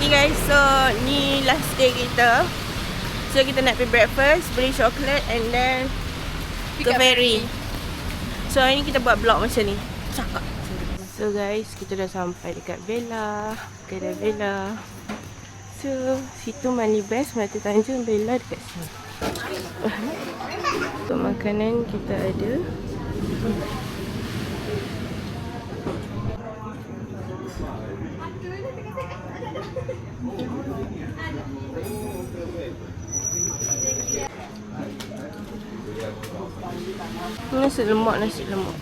Okay guys, so ni last day kita. So kita nak pergi breakfast, beli coklat and then ke ferry. So hari ni kita buat vlog macam ni. Cakap. So guys, kita dah sampai dekat Bella. Kedai Bella. So situ Money Best, Mata Tanjung, Bella dekat sini. Untuk makanan kita ada nasi lemak.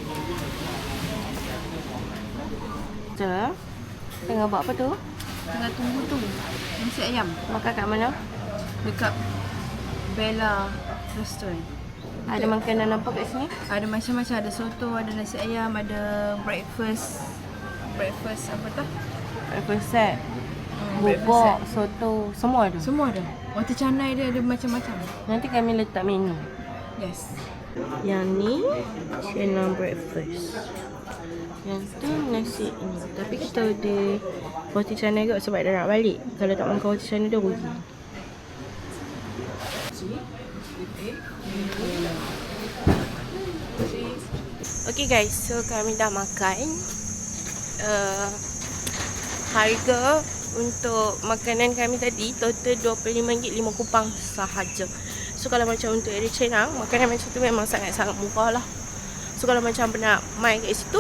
Kita tengah buat apa tu? Tengah tunggu tu nasi ayam. Makan kat mana? Dekat Bella Restaurant. Ada makanan apa kat sini? Ada macam-macam, ada soto, ada nasi ayam, ada breakfast apa tu? Breakfast set, breakfast bubuk, set. soto, semua ada. Semua ada. Roti canai dia ada macam-macam. Nanti kami letak menu. Yes. Yang ni channel breakfast. Yang tu nasi ini. Tapi kita ada roti canai kot sebab dia nak balik. Kalau tak makan roti canai dia rugi. Okay guys, so kami dah makan. Harga untuk makanan kami tadi total RM25 5 kupang sahaja. So kalau macam untuk area Cenang, makanan macam tu memang sangat-sangat murah lah. So kalau macam nak main kat situ,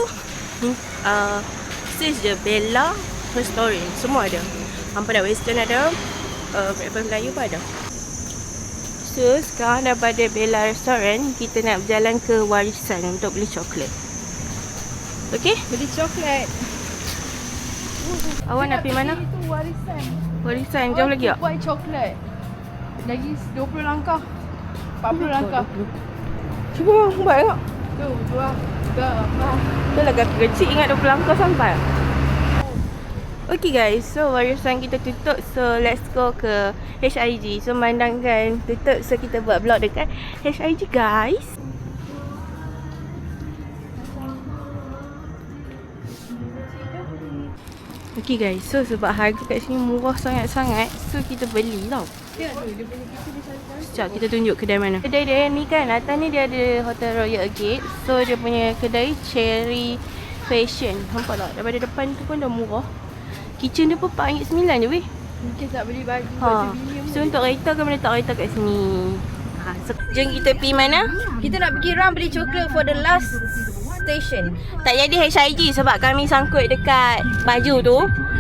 search je Bella Restaurant, semua ada. Hampa dah Western ada, breakfast Melayu pun ada. So sekarang dah pada Bella Restaurant, kita nak berjalan ke Warisan untuk beli coklat. Okay? Beli coklat. Awak nak pergi mana? Itu Warisan. Warisan, jauh lagi tak? Buat coklat. Lagi 20 langkah. 40 langkah. Cuba buat tengok. Tu, 2, 3, 4. Tu lah kaki kecil, ingat 20 langkah sampai. Okay guys, so Warisan kita tutup. So let's go ke HIG. So memandangkan tutup, so kita buat vlog dekat HIG guys. Okay guys, so sebab harga kat sini murah sangat-sangat, so kita beli tau. Sekejap kita tunjuk kedai mana. Kedai dia ni kan, atas ni dia ada Hotel Royal Gate. So dia punya kedai Cherry Fashion. Nampak tak? Daripada depan tu pun dah murah. Kitchen dia pun RM4.9 je weh. Mungkin tak beli baju bini. So untuk kereta kami letak kereta kat sini. So jom kita pergi mana? Kita nak pergi round beli coklat for the last station. Tak jadi HIG sebab kami sangkut dekat baju tu.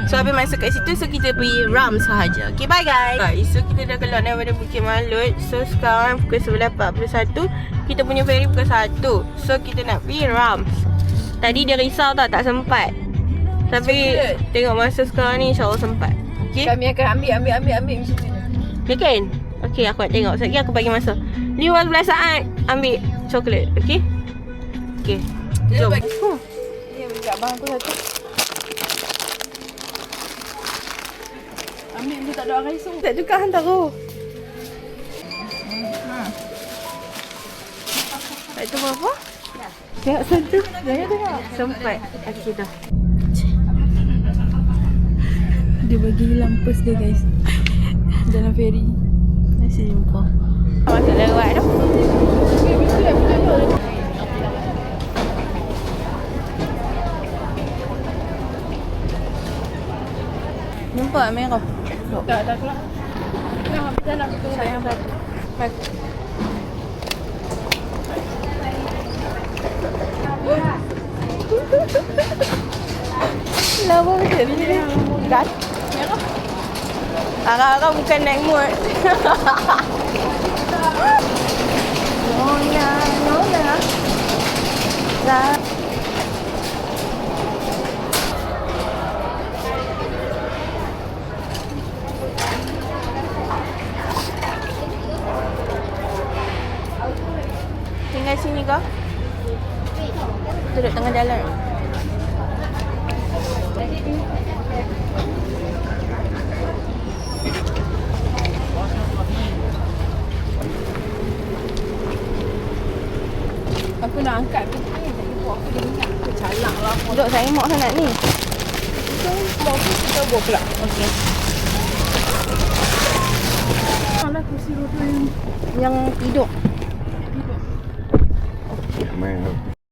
So habis masuk kat situ, so kita pergi Ram sahaja. Okay, bye guys. So kita dah keluar daripada Bukit Malut. So sekarang pukul 11.41. Kita punya ferry pukul 1. So kita nak pergi Ram. Tadi dia risau tak sempat. Tapi tengok masa sekarang ni insyaAllah sempat. Okay, Kami akan ambil macam tu. ya kan? Okay, aku nak tengok. Sekejap lagi aku bagi masa 15 saat ambil coklat. Okay. Okay, jom. Ya, bagi abang aku satu. Ambil dia tak ada orang risau. Tak juga hantar aku. Tak tahu apa? Tengok satu. Jangan tengok. Sempat. Okay dah. Dia bagi lampas dia guys. Dalam ferry. Nasi jumpa. Masuk lewat tu. Nampak merah? Tak keluar. Kita nak tunggu Sayang satu. Lama macam ni. Dah. Arah-arah bukan naik mood. Nona. Dah. Tinggal sini kau? Duduk tengah jalan. Aku nak angkat kereta ni. Jadi buat aku dia minyak. Aku calak lah. Duduk saya mak sangat ni. Itu mau aku kita bawa pula. Okey. yang tidur.